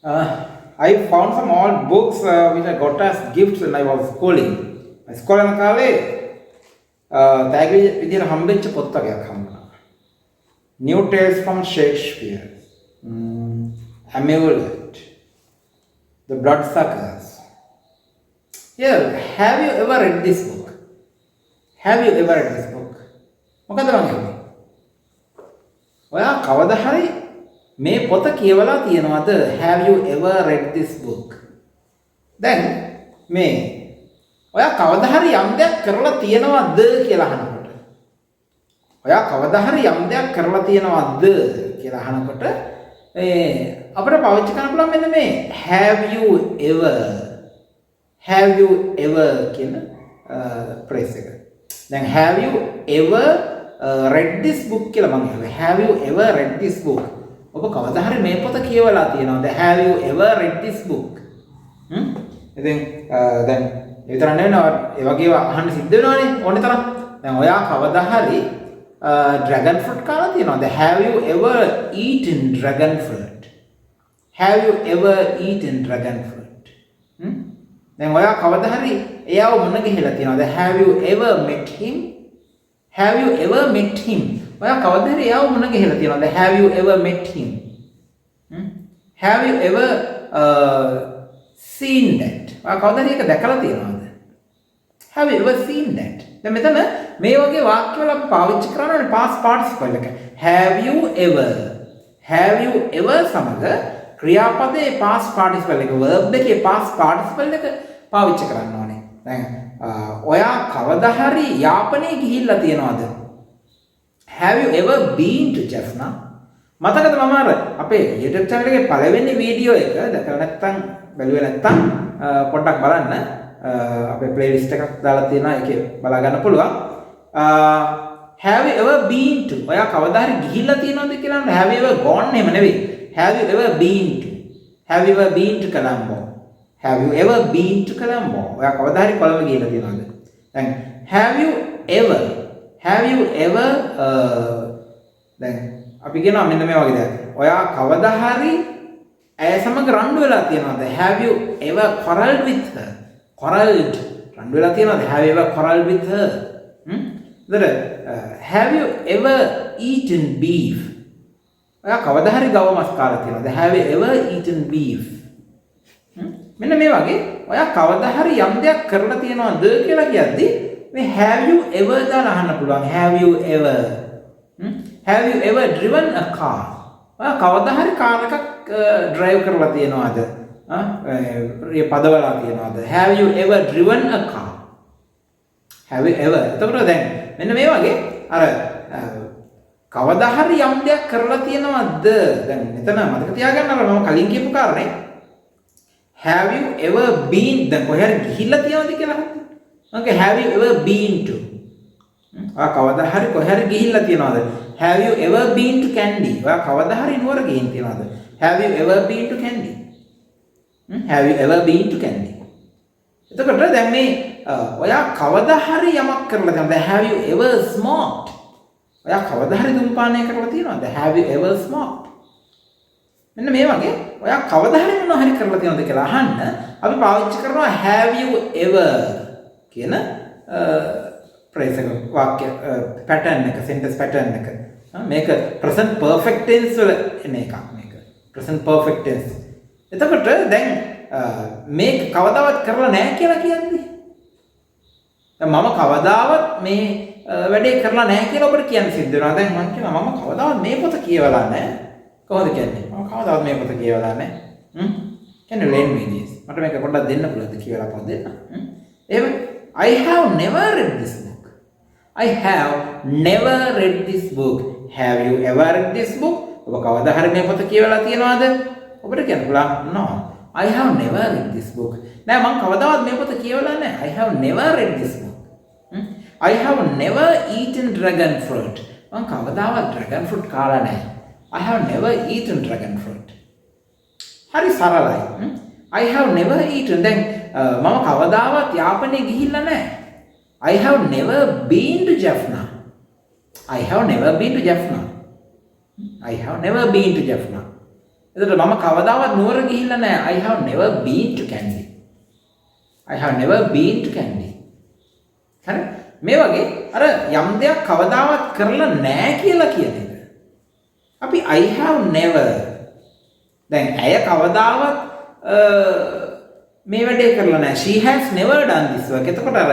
I found some old books which I got as gifts when I was schooling. School යන කාලේ තෑගි විදියට හම්බෙච්ච පොත් වර්ගයක් හම්බුණා. New Tales from Shakespeare. Amulet. The Bloodsuckers. Yeah, have you ever read this book? Have you ever read this book? මොකද මම කියන්නේ? ඔයා කවදා හරි මේ පොත කියවලා තියෙනවද? Have you ever read this book? දැන් මේ ඔයා කවදා හරි යම් දෙයක් කරලා තියෙනවද කියලා අහනකොට ඔයා කවදා හරි යම් දෙයක් කරලා තියෙනවද කියලා අහනකොට අපිට පාවිච්චි කරන්න පුළුවන් මෙන්න මේ have you ever කියන phrase එක. දැන් have you ever read this book කියලා මම කියනවා. Have you ever read this book? ඔබ කවදා හරි මේ පොත කියවලා තියෙනවද? Have you ever read this book? ඉතින් දැන් ඒ විතර නෙවෙයි ඒ වගේ අහන්න සිද්ධ වෙනවනේ ඕනේ තරම්. දැන් ඔයා කවදා හරි dragon fruit කාලා තියෙනවද? Have you ever eaten dragon fruit? Have you ever eaten dragon fruit? දැන් ඔයා කවදා හරි එයාව මොන ගිහිලා තියෙනවද? Have you ever met him? Have you ever met him? ඔයා කවදා හරි එයාව මොන ගිහිලා තියෙනවද? Have you ever met him? Have you ever seen that? ඔයා කවදා හරි ඒක දැකලා තියෙනවද? Have you ever seen that? දැන් මෙතන මේ වගේ වාක්‍ය වල අපි පාවිච්චි කරන්නේ past participle එක. Have you ever සමග ක්‍රියාපදයේ past participle එක verb එකේ past participle එක පාවිච්චි කරන්න ඕනේ. දැන් ඔයා කවදා හරි යාපනයේ ගිහිල්ලා තියෙනවද? Have you ever been to Jaffna? මතකද මම අර අපේ YouTube channel එකේ පළවෙනි වීඩියෝ එක දැකලා නැත්නම් බැලුවේ නැත්නම් පොඩ්ඩක් බලන්න. අපේ playlist එකක් දාලා තියෙනවා ඒකේ බලා ගන්න පුළුවන්. Have you ever been to? ඔයා කවදා හරි ගිහිල්ලා තියෙනවද කියලා අහන්න. Have you ever gone? එහෙම නෙවෙයි. Have you ever been to? Have you ever been to Colombo? Have you ever been to Colombo? ඔයා කවදා හරි කොළඹ ගිහිල්ලා තියෙනවද? දැන් have you ever දැන් අපි කියනවා මෙන්න මේ වගේ දෙයක්. ඔයා කවදා හරි ඇය සමග රණ්ඩු වෙලා තියෙනවද? Have you ever quarreled with her? Quarreled රණ්ඩු වෙලා තියෙනවද? Have you ever quarreled with her? Have you ever eaten beef? ඔයා කවදා හරි ගව මස් කාලා තියෙනවද? Have you ever eaten beef? මෙන්න මේ වගේ ඔයා කවදා හරි යම් දෙයක් කරලා තියෙනවද කියලා කියද්දී මේ have you ever දාලා අහන්න පුළුවන්. Have you ever driven a car? ඔයා කවදා හරි කාර් එකක් drive කරලා තියෙනවද? පදවලා තියෙනවද? Have you ever driven a car? Have you ever? එතකොට දැන් මෙන්න මේ වගේ අර කවදා හරි යම් දෙයක් කරලා තියෙනවද? දැන් මෙතන මතක තියාගන්න අර මම කලින් කියපු කාරණේ have you ever been දැන් කොහේ හරි ගිහිල්ලා තියෙනවද කියලා අහන්න. Okay, have you ever been to? ඔයා කවදා හරි කොහේ හරි ගිහිල්ලා තියෙනවද? Have you ever been to Kandy? ඔයා කවදා හරි නුවර ගිහින් තියෙනවද? Have you ever been to Kandy? Have you ever been to Kandy? එතකොට දැන් මේ ඔයා කවදා හරි යමක් කරලා තියෙනවද? Have you ever smoked? ඔයා කවදා හරි ධූමපානය කරලා තියෙනවද? Have you ever smoked? මෙන්න මේ වගේ ඔයා කවදා හරි මොනවා හරි කරලා තියෙනවද කියලා අහන්න අපි පාවිච්චි කරනවා have you ever කියන phrase එක වාක්‍ය pattern එක sentence pattern එක. මේක present perfect tense වල එන එකක් මේක. present perfect tense. එතකොට දැන් මේක කවදාවත් කරලා නැහැ කියලා කියන්නේ. දැන් මම කවදාවත් මේ වැඩේ කරලා නැහැ කියලා ඔබට කියන්න සිද්ධ වෙනවා. දැන් මම කියනවා මම කවදාවත් මේ පොත කියවලා නැහැ. කොහොමද කියන්නේ? මම කවදාවත් මේ පොත කියවලා නැහැ. Can you lend me this? මට මේක පොඩ්ඩක් දෙන්න පුළුවන්ද කියලා පොත දෙන්න. එහෙම I have never read this book. I have never read this book. Have you ever read this book? ඔබ කවදා හරි මේ පොත කියවලා තියෙනවද? ඔබට කියන්න පුළුවන් no. I have never read this book. නෑ මම කවදාවත් මේ පොත කියවලා නැහැ. I have never read this book. I have never eaten dragon fruit. මම කවදාවත් dragon fruit කාලා නැහැ. I have never eaten dragon fruit. හරි සරලයි. I have never eaten. දැන් මම කවදාවත් යාපනයේ ගිහිල්ලා නැහැ. I have never been to Jaffna. I have never been to Jaffna. I have never been to Jaffna. එතකොට මම කවදාවත් නුවර ගිහිල්ලා නැහැ. I have never been to Kandy. I have never been to Kandy. හරි? මේ වගේ අර යම් දෙයක් කවදාවත් කරලා නැහැ කියලා කියන එක. අපි I have never දැන් ඇය කවදාවත් මේ වැඩේ කරලා නැහැ. She has never done this work. එතකොට අර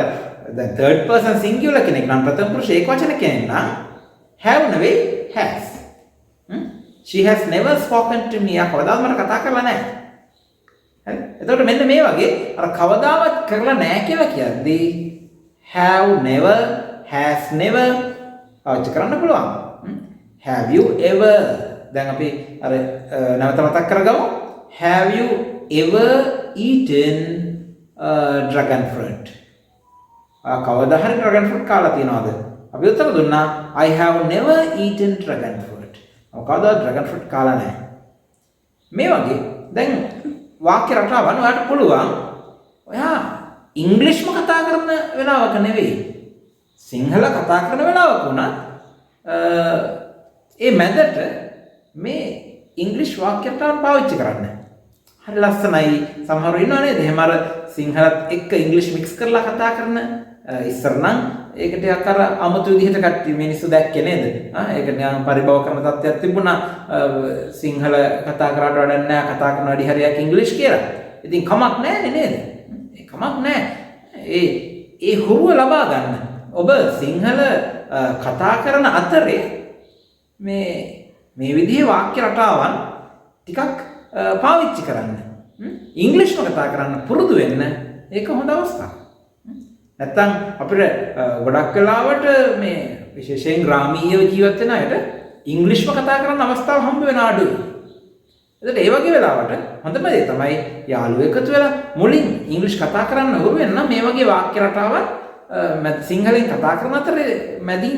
දැන් third person singular කෙනෙක් නම් ප්‍රථම පුරුෂ ඒකවචන කෙනෙක් නම් have නෙවෙයි has. She has never spoken to me. කවදාවත් මට කතා කරලා නැහැ. හරි? එතකොට මෙන්න මේ වගේ අර කවදාවත් කරලා නැහැ කියලා කියන්නේ have never, has never පාවිච්චි කරන්න පුළුවන්. Have you ever දැන් අපි අර නැවත මතක් කරගමු. Have you ever eaten dragon fruit? කවදා හරි dragon fruit කාලා තියනවද? අපි උත්තර දුන්නා I have never eaten dragon fruit. කවදා dragon fruit කාලා නැහැ. මේ වගේ දැන් වාක්‍ය රටාවන් ඔයාලට පුළුවන් ඔයා ඉංග්‍රීසිම කතා කරන වෙලාවක නෙවෙයි සිංහල කතා කරන වෙලාවක උනත් ඒ මැදට මේ ඉංග්‍රීසි වාක්‍ය රටාවන් පාවිච්චි කරන්න. හරි ලස්සනයි. සමහරව ඉන්නව නේද? එහෙම අර සිංහලත් එක්ක ඉංග්‍රීසි මික්ස් කරලා කතා කරන ඉස්සර නම් ඒක ටිකක් අර අමුතු විදිහට කට්ටිය මිනිස්සු දැක්කේ නේද? ඒක නිකන් පරිභව කරන තත්ත්වයක් තිබුණා. සිංහල කතා කරාට වැඩක් නැහැ කතා කරන වැඩි හරියක් ඉංග්‍රීසි කියලා. ඉතින් කමක් නැහැ නේද? ඒ කමක් නැහැ. ඒ හුරුව ලබා ගන්න. ඔබ සිංහල කතා කරන අතරේ මේ විදිහේ වාක්‍ය රටාවන් ටිකක් පාවිච්චි කරන්න. ඉංග්‍රීසිම කතා කරන්න පුරුදු වෙන්න ඒක හොඳ අවස්ථාවක්. නැත්තම් අපිට ගොඩක් වෙලාවට මේ විශේෂයෙන් ග්‍රාමීයව ජීවත් වෙන අයට ඉංග්‍රීසිම කතා කරන්න අවස්ථාව හම්බ වෙන අඩුයි. එතකොට ඒ වගේ වෙලාවට හොඳම දේ තමයි යාළුවෝ එකතු වෙලා මුලින් ඉංග්‍රීසි කතා කරන්න උරු වෙන්න මේ වගේ වාක්‍ය රටාවන් සිංහලෙන් කතා කරන අතරේ මැදින්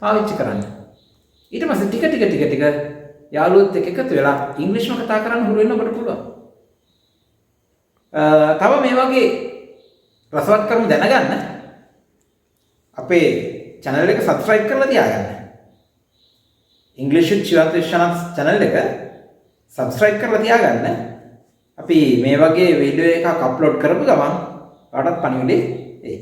පාවිච්චි කරන්න. ඊට පස්සේ ටික යාළුවොත් එක්ක එකතු වෙලා ඉංග්‍රීසිම කතා කරන්න හුරු වෙන්න ඔබට පුළුවන්. තව මේ වගේ රසවත් කරුණු දැනගන්න අපේ channel එක subscribe කරලා තියාගන්න. English with Jaffna channel එක subscribe කරලා තියාගන්න. අපි මේ වගේ වීඩියෝ එකක් අප්ලෝඩ් කරපු ගමන් ඔයාලටත් පණිවිඩේ එයි.